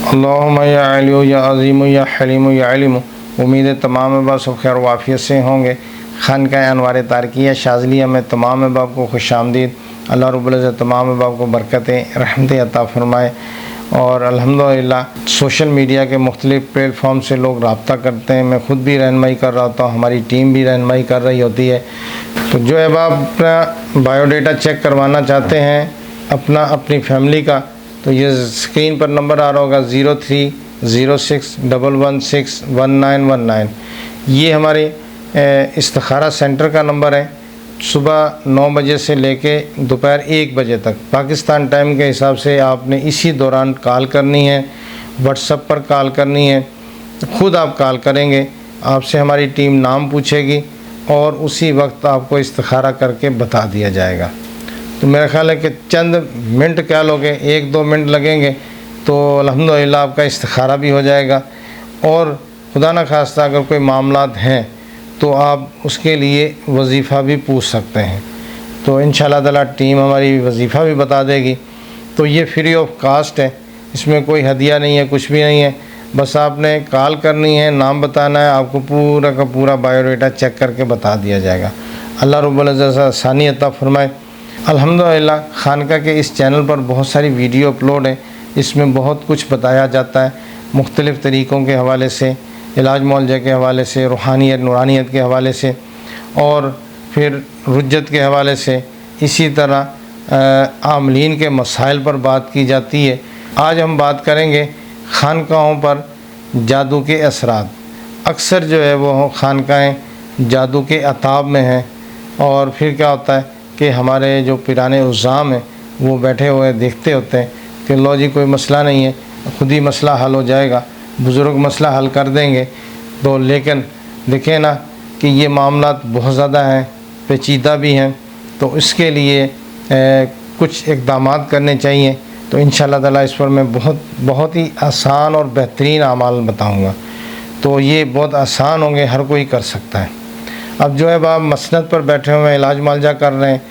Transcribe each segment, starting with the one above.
अल्लाहुम्मा या अली या अज़ीम या हलीम या अलीम। उम्मीद है तमाम अहबाब सब खैर वाफ़ियत से होंगे। खानकाह अनवार तारकिया शाज़लिया में तमाम अहबाब को खुशामदीद। अल्लाह रब्बुल इज़्ज़त तमाम अहबाब को बरकतें रहमतें अता फ़रमाए। और अल्हम्दुलिल्लाह सोशल मीडिया के मुख्तलिफ़ प्लेटफॉर्म से लोग रब्ता करते हैं। मैं ख़ुद भी रहनुमाई कर रहा होता हूँ, हमारी टीम भी रहनुमाई कर रही होती है। तो जो अहबाब अपना बायोडाटा चेक करवाना चाहते हैं अपनी फैमिली का, तो ये स्क्रीन पर नंबर आ रहा होगा 030611611919। ये हमारे इस्तिखारा सेंटर का नंबर है। सुबह 9 बजे से लेके दोपहर 1 बजे तक पाकिस्तान टाइम के हिसाब से आपने इसी दौरान कॉल करनी है। व्हाट्सएप पर कॉल करनी है, ख़ुद आप कॉल करेंगे, आपसे हमारी टीम नाम पूछेगी और उसी वक्त आपको इस्तिखारा करके बता दिया जाएगा। तो मेरा ख़्याल है कि चंद मिनट क्या लोगे, 1-2 मिनट लगेंगे तो अल्हम्दुलिल्लाह आपका इस्तिखारा भी हो जाएगा। और खुदा न खास्ता अगर कोई मामलात हैं तो आप उसके लिए वजीफ़ा भी पूछ सकते हैं। तो इंशाअल्लाह ताला टीम हमारी वजीफ़ा भी बता देगी। तो ये फ्री ऑफ कास्ट है, इसमें कोई हदिया नहीं है, कुछ भी नहीं है। बस आपने कॉल करनी है, नाम बताना है, आपको पूरा का पूरा बायोडाटा चेक करके बता दिया जाएगा। अल्लाह रब्बुल इज़्ज़त आसानी अता फ़रमाए। अल्हम्दुलिल्लाह खानका के इस चैनल पर बहुत सारी वीडियो अपलोड है। इसमें बहुत कुछ बताया जाता है, मुख्तलिफ़ तरीक़ों के हवाले से, इलाज मुआलजे के हवाले से, रूहानियत नूरानियत के हवाले से और फिर रुज्जत के हवाले से। इसी तरह आमलीन के मसाइल पर बात की जाती है। आज हम बात करेंगे खानकाहों पर जादू के असरात। अक्सर जो है वो खानकाहें जादू के अताब में हैं। और फिर क्या होता है कि हमारे जो पिराने उज़्ज़ाम हैं वो बैठे हुए देखते होते हैं कि लो जी कोई मसला नहीं है, खुद ही मसला हल हो जाएगा, बुज़ुर्ग मसला हल कर देंगे। तो लेकिन देखें ना कि ये मामलात बहुत ज़्यादा हैं, पेचीदा भी हैं। तो इसके लिए कुछ इक़दामात करने चाहिए। तो इंशाअल्लाह ताला इस पर मैं बहुत ही आसान और बेहतरीन अमाल बताऊँगा। तो ये बहुत आसान होंगे, हर कोई कर सकता है। अब जो है आप मसनद पर बैठे हुए हैं, इलाज मुआलजा कर रहे हैं,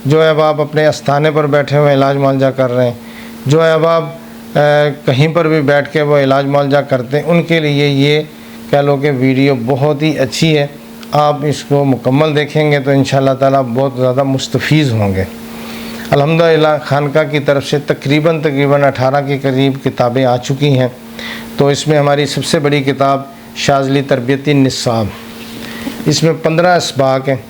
जो है आप अपने आस्थाने पर बैठे हुए इलाज मुआलजा कर रहे हैं, जो है आप कहीं पर भी बैठ के वो इलाज मुआलजा करते हैं, उनके लिए ये कह लो कि वीडियो बहुत ही अच्छी है। आप इसको मुकम्मल देखेंगे तो इंशाअल्लाह ताला बहुत ज़्यादा मुस्तफ़ीज़ होंगे। अल्हम्दुलिल्लाह खानका की तरफ से तकरीबन 18 के करीब किताबें आ चुकी हैं। तो इसमें हमारी सबसे बड़ी किताब शाज़ली तरबियती निसाब, इसमें 15 असबाक हैं।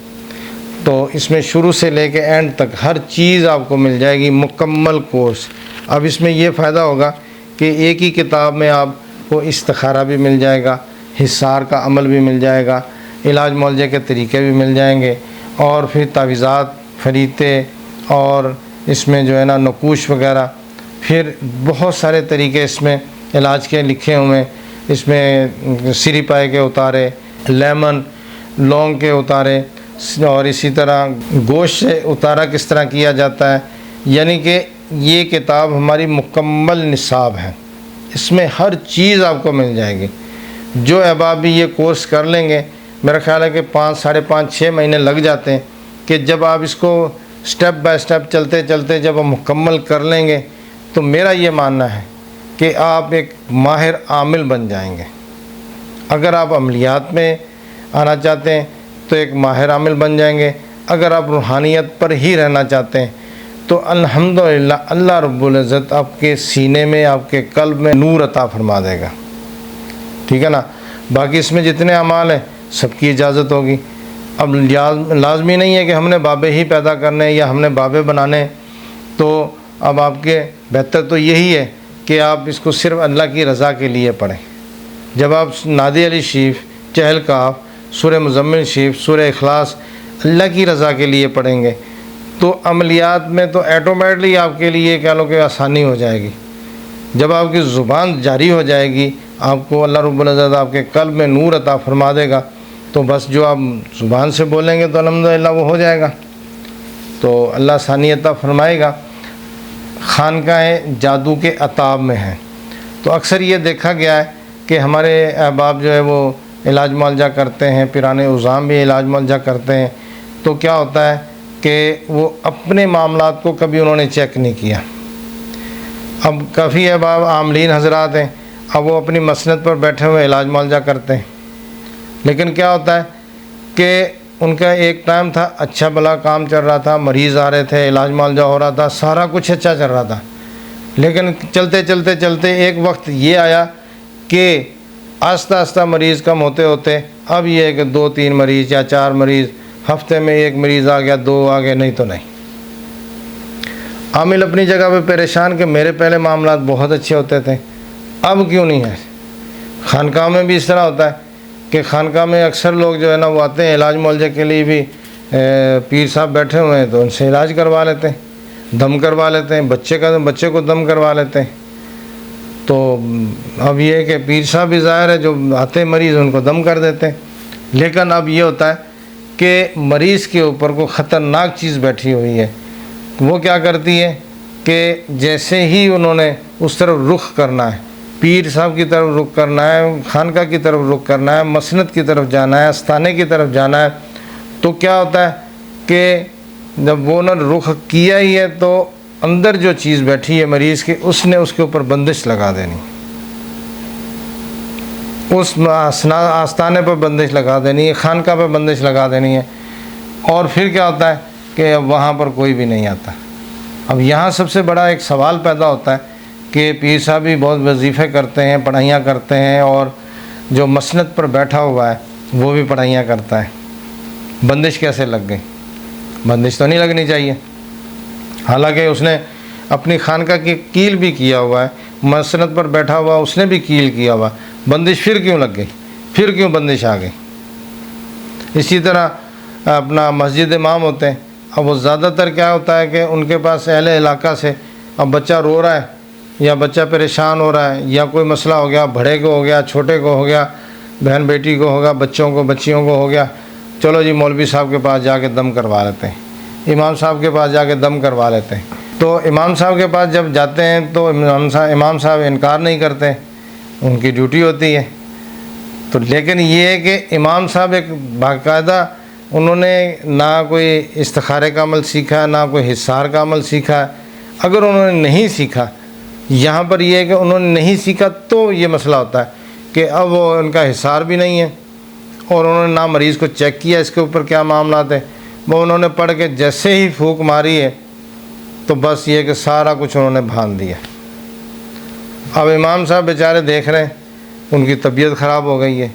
तो इसमें शुरू से लेके एंड तक हर चीज़ आपको मिल जाएगी, मुकम्मल कोर्स। अब इसमें यह फ़ायदा होगा कि एक ही किताब में आपको इस्तिखारा भी मिल जाएगा, हिसार का अमल भी मिल जाएगा, इलाज मुआलजे के तरीक़े भी मिल जाएंगे, और फिर तावीज़ात, फरीते, और इसमें जो है ना नकूश वगैरह, फिर बहुत सारे तरीक़े इसमें इलाज के लिखे हुए हैं। इसमें सिरी पाए के उतारे, लेमन, लौंग के उतारे, और इसी तरह गोश्त से उतारा किस तरह किया जाता है। यानी कि ये किताब हमारी मुकम्मल निसाब है, इसमें हर चीज़ आपको मिल जाएगी। जो अहबाब भी ये कोर्स कर लेंगे, मेरा ख़्याल है कि 5, साढ़े 5, 6 महीने लग जाते हैं कि जब आप इसको स्टेप बाय स्टेप चलते चलते जब आप मुकम्मल कर लेंगे तो मेरा ये मानना है कि आप एक माहिर आमिल बन जाएंगे। अगर आप अमलियात में आना चाहते हैं तो एक माहिर आमिल बन जाएंगे। अगर आप रूहानियत पर ही रहना चाहते हैं तो अल्हम्दुलिल्लाह अल्लाह रब्बुल इज़्ज़त आपके सीने में, आपके क़ल्ब में नूर अता फ़रमा देगा। ठीक है ना। बाकी इसमें जितने अमाल हैं सबकी इजाज़त होगी। अब लाज़मी नहीं है कि हमने बाबे ही पैदा करने या हमने बाबे बनाने। तो अब आपके बेहतर तो यही है कि आप इसको सिर्फ़ अल्लाह की रज़ा के लिए पढ़ें। जब आप नादी अली शरीफ, चहल काफ, सूरह मुज़म्मिल शरीफ, सूरह इखलास अल्लाह की रज़ा के लिए पढ़ेंगे तो अमलियात में तो ऐटोमेटिकली आपके लिए कह लो कि आसानी हो जाएगी। जब आपकी ज़ुबान जारी हो जाएगी, आपको अल्लाह रब्बुल इज़्ज़त आपके क़ल्ब में नूर अता फ़रमा देगा। तो बस जो आप ज़ुबान से बोलेंगे तो अल्हम्दुलिल्लाह वो हो जाएगा। तो अल्लाह आसानी अता फ़रमाएगा। खानकाहें जादू के अताब में हैं। तो अक्सर ये देखा गया है कि हमारे अहबाब जो है वो इलाज मुआलजा करते हैं, पिराने उज़्ज़ाम भी इलाज मुआलजा करते हैं। तो क्या होता है कि वो अपने मामलात को कभी उन्होंने चेक नहीं किया। अब काफ़ी अहबाब आमलीन हजरात हैं, अब वो अपनी मसनद पर बैठे हुए इलाज मुआवजा करते हैं। लेकिन क्या होता है कि उनका एक टाइम था, अच्छा भला काम चल रहा था, मरीज़ आ रहे थे, इलाज मुआवजा हो रहा था, सारा कुछ अच्छा चल रहा था। लेकिन चलते चलते चलते एक वक्त ये आया कि आस्ता आस्ता मरीज़ कम होते होते अब ये है कि 2-3 मरीज़ या 4 मरीज़, हफ्ते में 1 मरीज़ आ गया, 2 आ गए, नहीं तो नहीं। आमिल अपनी जगह पे परेशान कि मेरे पहले मामलात बहुत अच्छे होते थे, अब क्यों नहीं है। खानकाह में भी इस तरह होता है कि खानकाह में अक्सर लोग जो है ना वो आते हैं इलाज मुआवजे के लिए भी, पीर साहब बैठे हुए हैं तो उनसे इलाज करवा लेते हैं, दम करवा लेते हैं, बच्चे को दम करवा लेते हैं। तो अब ये है कि पीर साहब भी ज़ाहिर है जो आते हैं मरीज़ उनको दम कर देते हैं। लेकिन अब ये होता है कि मरीज़ के ऊपर कोई ख़तरनाक चीज़ बैठी हुई है, वो क्या करती है कि जैसे ही उन्होंने उस तरफ रुख करना है, पीर साहब की तरफ रुख करना है, खानका की तरफ रुख करना है, मसनद की तरफ जाना है, आस्थाने की तरफ जाना है, तो क्या होता है कि जब वो ने रुख किया ही है तो अंदर जो चीज़ बैठी है मरीज़ के, उसने उसके ऊपर बंदिश लगा देनी, उस आस्थाने पर बंदिश लगा देनी है, खानका पर बंदिश लगा देनी है। और फिर क्या होता है कि अब वहाँ पर कोई भी नहीं आता। अब यहाँ सबसे बड़ा एक सवाल पैदा होता है कि पीर साहब भी बहुत वजीफ़े करते हैं, पढ़ाइयाँ करते हैं, और जो मसनद पर बैठा हुआ है वो भी पढ़ाइयाँ करता है, बंदिश कैसे लग गई? बंदिश तो नहीं लगनी चाहिए। हालांकि उसने अपनी खानका की कील भी किया हुआ है, मसनद पर बैठा हुआ उसने भी कील किया हुआ, बंदिश फिर क्यों लग गई? फिर क्यों बंदिश आ गई? इसी तरह अपना मस्जिद इमाम होते हैं, अब वो ज़्यादातर क्या होता है कि उनके पास अहले इलाका से अब बच्चा रो रहा है या बच्चा परेशान हो रहा है या कोई मसला हो गया, बड़े को हो गया, छोटे को हो गया, बहन बेटी को होगा, बच्चों को बच्चियों को हो गया, चलो जी मौलवी साहब के पास जाके दम करवा लेते हैं, इमाम साहब के पास जाके दम करवा लेते हैं। तो इमाम साहब के पास जब जाते हैं तो इमाम साहब इनकार नहीं करते, उनकी ड्यूटी होती है। तो लेकिन ये है कि इमाम साहब एक बाकायदा, उन्होंने ना कोई इस्तिखारे का अमल सीखा, ना कोई हिसार का अमल सीखा। अगर उन्होंने नहीं सीखा, यहाँ पर यह है कि उन्होंने नहीं सीखा तो ये मसला होता है कि अब वो उनका हिसार भी नहीं है और उन्होंने ना मरीज़ को चेक किया इसके ऊपर क्या मामला है, वो उन्होंने पढ़ के जैसे ही फूंक मारी है तो बस ये कि सारा कुछ उन्होंने भान दिया। अब इमाम साहब बेचारे देख रहे हैं उनकी तबीयत ख़राब हो गई है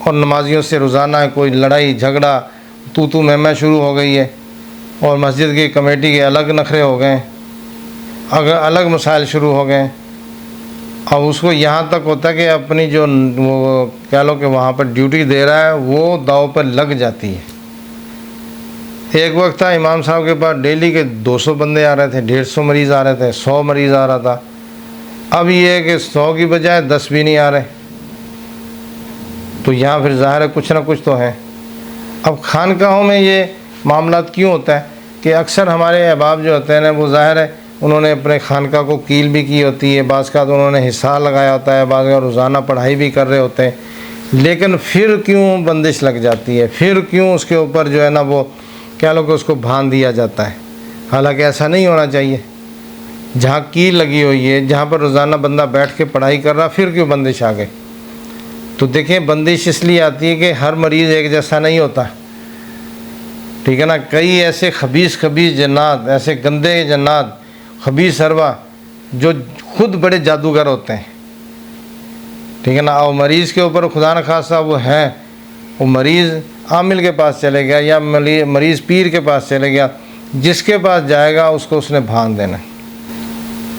और नमाजियों से रोज़ाना कोई लड़ाई झगड़ा तू मैं शुरू हो गई है और मस्जिद की कमेटी के अलग नखरे हो गए, अगर अलग मसाइल शुरू हो गए। अब उसको यहाँ तक होता है कि अपनी जो वो कह लो कि वहाँ पर ड्यूटी दे रहा है वो दाव पर लग जाती है। एक वक्त था इमाम साहब के पास डेली के 200 बंदे आ रहे थे, 150 मरीज़ आ रहे थे, 100 मरीज़ आ रहा था। अब ये है कि 100 की बजाय 10 भी नहीं आ रहे, तो यहाँ फिर ज़ाहिर है कुछ ना कुछ तो है। अब खानकाहों में ये मामलात क्यों होता है कि अक्सर हमारे अहबाब जो होते हैं ना वो ज़ाहिर है उन्होंने अपने खानका को कील भी की होती है, बाज़ का तो उन्होंने हिसार लगाया होता है, बाज़ का रोज़ाना पढ़ाई भी कर रहे होते हैं, लेकिन फिर क्यों बंदिश लग जाती है, फिर क्यों उसके ऊपर जो है ना वो क्या लोग उसको भान दिया जाता है। हालांकि ऐसा नहीं होना चाहिए। जहाँ कील लगी हुई है, जहाँ पर रोज़ाना बंदा बैठ के पढ़ाई कर रहा, फिर क्यों बंदिश आ गई? तो देखें बंदिश इसलिए आती है कि हर मरीज़ एक जैसा नहीं होता, ठीक है ना। कई ऐसे खबीस जन्नात, ऐसे गंदे जन्नात, खबीस अरवा जो खुद बड़े जादूगर होते हैं, ठीक है ना। और मरीज़ के ऊपर खुदा न खासा वो है, वो मरीज़ आमिल के पास चले गया या मरीज़ पीर के पास चले गया, जिसके पास जाएगा उसको उसने भान देना,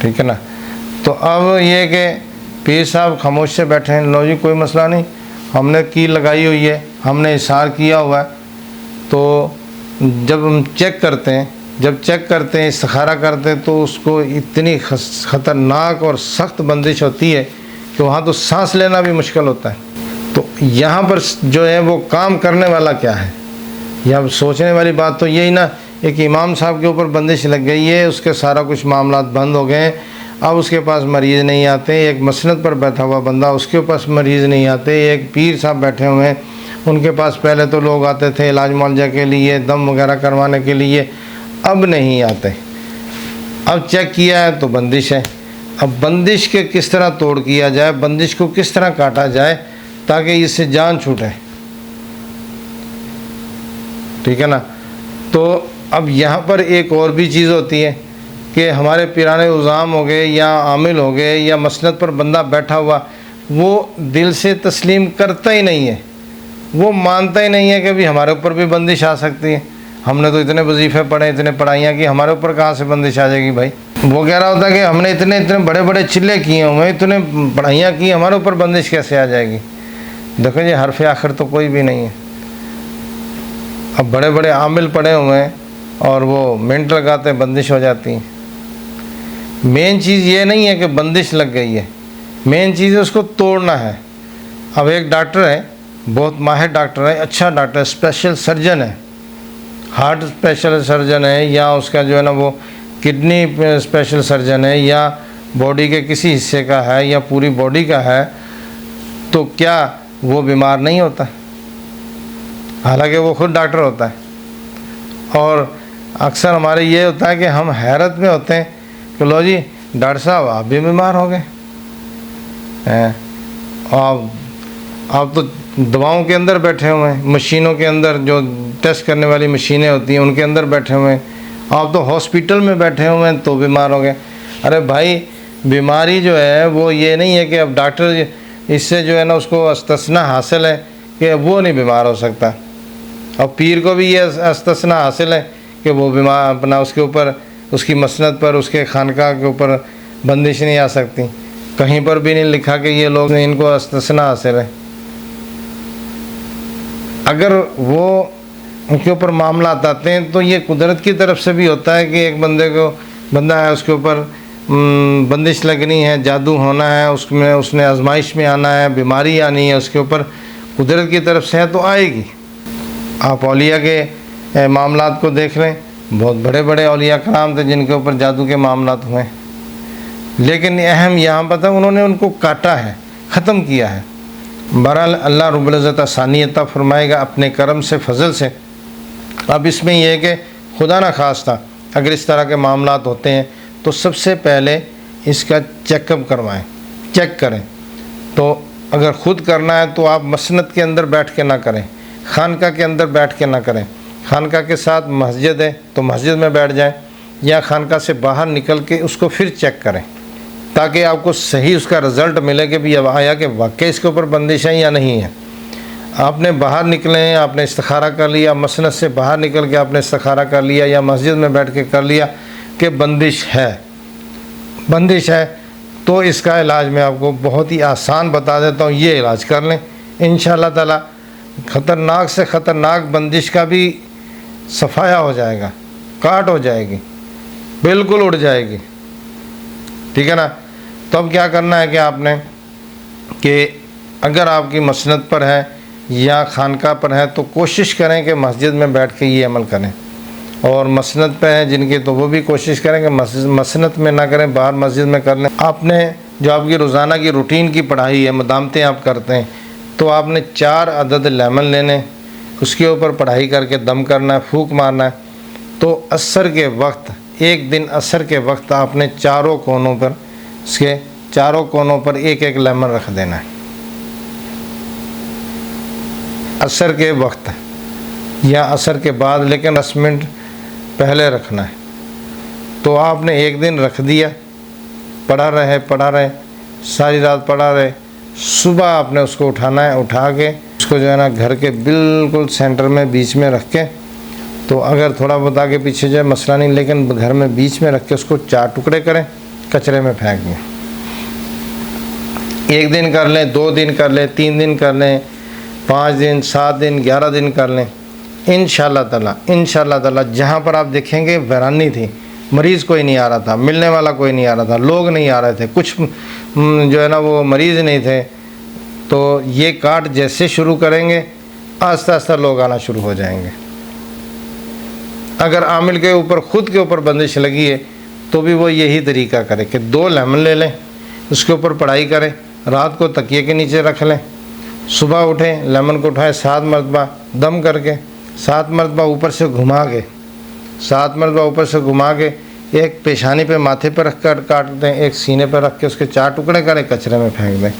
ठीक है ना। तो अब ये कि पीर साहब खामोश से बैठे हैं, लो जी कोई मसला नहीं, हमने कील लगाई हुई है, हमने इशार किया हुआ है। तो जब हम चेक करते हैं इस्तिखारा करते हैं तो उसको इतनी ख़तरनाक और सख्त बंदिश होती है कि वहाँ तो सांस लेना भी मुश्किल होता है। तो यहाँ पर जो है वो काम करने वाला क्या है, या सोचने वाली बात तो यही ना, एक इमाम साहब के ऊपर बंदिश लग गई है, उसके सारा कुछ मामलात बंद हो गए, अब उसके पास मरीज़ नहीं आते। एक मसनद पर बैठा हुआ बंदा, उसके पास मरीज़ नहीं आते। एक पीर साहब बैठे हुए हैं, उनके पास पहले तो लोग आते थे इलाज मुआवजा के लिए, दम वगैरह करवाने के लिए, अब नहीं आते। अब चेक किया है तो बंदिश है। अब बंदिश के किस तरह तोड़ किया जाए, बंदिश को किस तरह काटा जाए ताकि इससे जान छूटे, ठीक है ना। तो अब यहाँ पर एक और भी चीज़ होती है कि हमारे पिराने उज़ाम हो गए या आमिल हो गए या मसनद पर बंदा बैठा हुआ, वो दिल से तस्लीम करता ही नहीं है, वो मानता ही नहीं है कि भी हमारे ऊपर भी बंदिश आ सकती है। हमने तो इतने वजीफ़े पढ़े, इतने पढ़ाइयाँ की, हमारे ऊपर कहाँ से बंदिश आ जाएगी भाई। वो कह रहा होता है कि हमने इतने इतने बड़े बड़े चिल्ले किए हुए, इतने पढ़ाइयाँ की, हमारे ऊपर बंदिश कैसे आ जाएगी। देखो जी, हरफ आखिर तो कोई भी नहीं है। अब बड़े बड़े आमिल पड़े हुए हैं और वो मिनट लगाते हैं, बंदिश हो जाती है। मेन चीज़ ये नहीं है कि बंदिश लग गई है, मेन चीज़ है उसको तोड़ना है। अब एक डॉक्टर है, बहुत माहिर डॉक्टर है, अच्छा डॉक्टर, स्पेशल सर्जन है, हार्ट स्पेशल सर्जन है, या उसका जो है ना वो किडनी स्पेशल सर्जन है, या बॉडी के किसी हिस्से का है, या पूरी बॉडी का है, तो क्या वो बीमार नहीं होता? हालांकि वो खुद डॉक्टर होता है। और अक्सर हमारे ये होता है कि हम हैरत में होते हैं कि लो जी डॉक्टर साहब आप भी बीमार हो गए हैं, आप तो दवाओं के अंदर बैठे हुए हैं, मशीनों के अंदर, जो टेस्ट करने वाली मशीनें होती हैं उनके अंदर बैठे हुए हैं, आप तो हॉस्पिटल में बैठे हुए हैं तो बीमार हो गए। अरे भाई, बीमारी जो है वो ये नहीं है कि अब डॉक्टर इससे जो है ना उसको अस्तस्ना हासिल है कि वो नहीं बीमार हो सकता। अब पीर को भी ये अस्तस्ना हासिल है कि वो बीमार अपना उसके ऊपर, उसकी मसनद पर, उसके खानका के ऊपर बंदिश नहीं आ सकती। कहीं पर भी नहीं लिखा कि ये लोग इनको अस्तस्ना हासिल है। अगर वो उनके ऊपर मामला आते हैं तो ये कुदरत की तरफ से भी होता है कि एक बंदा है उसके ऊपर बंदिश लगनी है, जादू होना है, उसमें उसने आजमाइश में आना है, बीमारी आनी है उसके ऊपर, कुदरत की तरफ से है तो आएगी। आप औलिया के मामलात को देख लें, बहुत बड़े बड़े औलिया कराम थे जिनके ऊपर जादू के मामलात हुए, लेकिन अहम यहाँ पर था उन्होंने उनको काटा है, ख़त्म किया है। बहरहाल अल्लाह रब्बुल इज़्ज़त आसानी अता फरमाएगा अपने करम से, फजल से। अब इसमें यह है कि खुदा ना खास्ता अगर इस तरह के मामलात होते हैं तो सबसे पहले इसका चेकअप करवाएं, चेक करें। तो अगर ख़ुद करना है तो आप मसनद के अंदर बैठ के ना करें, खानका के अंदर बैठ के ना करें। खानका के साथ मस्जिद है तो मस्जिद में बैठ जाएं, या खानका से बाहर निकल के उसको फिर चेक करें ताकि आपको सही उसका रिज़ल्ट मिले कि भी अब आया कि वाकई इसके ऊपर बंदिश है या नहीं है। आपने बाहर निकले हैं, आपने इस्तिखारा कर लिया, मसनद से बाहर निकल के आपने इस्तिखारा कर लिया या मस्जिद में बैठ के कर लिया कि बंदिश है, तो इसका इलाज मैं आपको बहुत ही आसान बता देता हूँ। ये इलाज कर लें, इंशाअल्लाह ताला ख़तरनाक से ख़तरनाक बंदिश का भी सफाया हो जाएगा, काट हो जाएगी, बिल्कुल उड़ जाएगी, ठीक है ना। तो अब क्या करना है कि आपने कि अगर आपकी मसनद पर है या खानका पर है तो कोशिश करें कि मस्जिद में बैठ के ये अमल करें, और मसनद पे हैं जिनके तो वो भी कोशिश करें कि मसनद में ना करें, बाहर मस्जिद में कर लें। आपने जो आपकी रोज़ाना की रूटीन की पढ़ाई है, मदामतें आप करते हैं, तो आपने 4 अदद लेमन लेने, उसके ऊपर पढ़ाई करके दम करना है, फूंक मारना है। तो असर के वक्त, एक दिन असर के वक्त आपने चारों कोनों पर, इसके चारों कोनों पर एक एक लेमन रख देना है असर के वक्त या असर के बाद, लेकिन 10 मिनट पहले रखना है। तो आपने एक दिन रख दिया, पढ़ा रहे सारी रात पढ़ा रहे, सुबह आपने उसको उठाना है, उठा के उसको जो है ना घर के बिल्कुल सेंटर में बीच में रख के, तो अगर थोड़ा बहुत आगे पीछे जो है मसला नहीं, लेकिन घर में बीच में रख के उसको 4 टुकड़े करें, कचरे में फेंक दें। 1 दिन कर लें, 2 दिन कर लें, 3 दिन कर लें, 5 दिन, 7 दिन, 11 दिन कर लें। इंशाअल्लाह ताला जहाँ पर आप देखेंगे वीरानी थी, मरीज़ कोई नहीं आ रहा था, मिलने वाला कोई नहीं आ रहा था, लोग नहीं आ रहे थे, कुछ जो है ना वो मरीज़ नहीं थे, तो ये काट जैसे शुरू करेंगे आस्ता आस्ता लोग आना शुरू हो जाएंगे। अगर आमिल के ऊपर, खुद के ऊपर बंदिश लगी है तो भी वो यही तरीका करे कि 2 लेमन ले लें, उसके ऊपर पढ़ाई करें, रात को तकिए के नीचे रख लें, सुबह उठें, लेमन को उठाएं, 7 मरतबा दम करके, 7 मरतबा ऊपर से घुमा के, 7 मरतबा ऊपर से घुमा के एक पेशानी पे माथे पर रख कर काट दें, एक सीने पर रख के उसके 4 टुकड़े करें, कचरे में फेंक दें।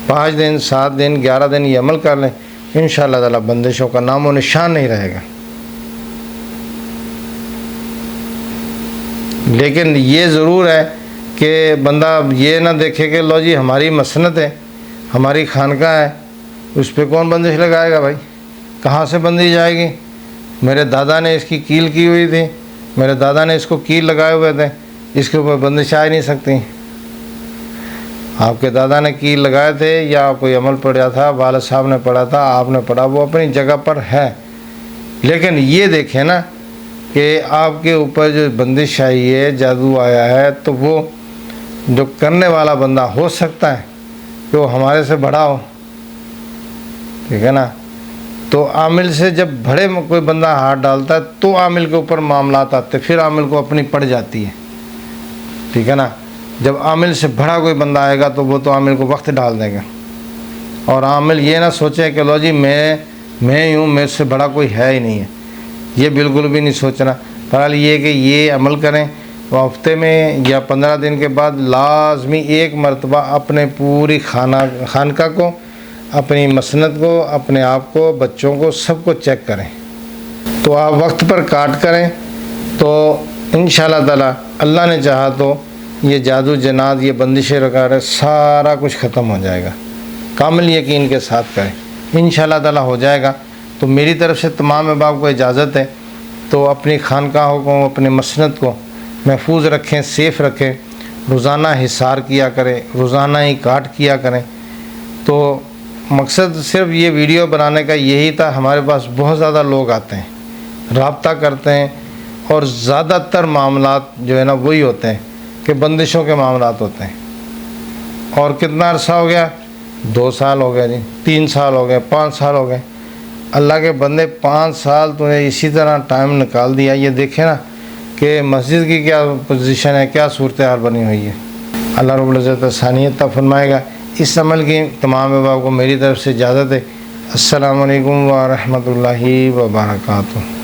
5 दिन, 7 दिन, 11 दिन ये अमल कर लें, इंशाअल्लाह ताला बंदिशों का नामो निशान नहीं रहेगा। लेकिन ये ज़रूर है कि बंदा ये ना देखे कि लो जी हमारी मसनत है, हमारी खानका है, उस पर कौन बंदिश लगाएगा भाई, कहाँ से बंदी जाएगी। मेरे दादा ने इसकी कील की हुई थी, मेरे दादा ने इसको कील लगाए हुए थे, इसके ऊपर बंदिश आ ही नहीं सकती। आपके दादा ने कील लगाए थे या कोई अमल पढ़ा था, वालिद साहब ने पढ़ा था, आपने पढ़ा, वो अपनी जगह पर है। लेकिन ये देखें ना कि आपके ऊपर जो बंदिश आई है, जादू आया है, तो वो जो करने वाला बंदा हो सकता है कि वो हमारे से बड़ा हो, ठीक है ना। तो आमिल से जब बड़े में कोई बंदा हाथ डालता है तो आमिल के ऊपर मामलात आते, फिर आमिल को अपनी पड़ जाती है, ठीक है ना। जब आमिल से बड़ा कोई बंदा आएगा तो वो तो आमिल को वक्त डाल देगा। और आमिल ये ना सोचे कि लो जी मैं ही हूँ, मेरे से बड़ा कोई है ही नहीं है, ये बिल्कुल भी नहीं सोचना। बहरहाल ये कि ये अमल करें, तो हफ्ते में या 15 दिन के बाद लाजमी एक मरतबा अपने पूरी खानका को, अपनी मसनत को, अपने आप को, बच्चों को, सबको चेक करें। तो आप वक्त पर काट करें तो इंशाअल्लाह ताला अल्लाह ने चाहा तो ये जादू जनाद, ये बंदिशें वगैरह सारा कुछ ख़त्म हो जाएगा। कामिल यकीन के साथ करें, इंशाअल्लाह ताला हो जाएगा। तो मेरी तरफ़ से तमाम अहबाब को इजाज़त है। तो अपनी खानकाहों को, अपनी मसनत को महफूज रखें, सेफ़ रखें, रोज़ाना हिसार किया करें, रोज़ाना ही काट किया करें। तो मकसद सिर्फ ये वीडियो बनाने का यही था। हमारे पास बहुत ज़्यादा लोग आते हैं, रब्ता करते हैं, और ज़्यादातर मामलात जो है ना वही होते हैं कि बंदिशों के मामलात होते हैं। और कितना अरसा हो गया, 2 साल हो गया जी, 3 साल हो गए, 5 साल हो गए। अल्लाह के बंदे 5 साल तूने इसी तरह टाइम निकाल दिया। ये देखे ना कि मस्जिद की क्या पोजीशन है, क्या सूरत हाल बनी हुई है। अल्लाह रब्बुल इज़्ज़त आसानियत अता फरमाएगा। इस अमल की तमाम अहबाब को मेरी तरफ़ से इजाज़त है। अस्सलामु अलैकुम व रहमतुल्लाहि व बरकातुहू।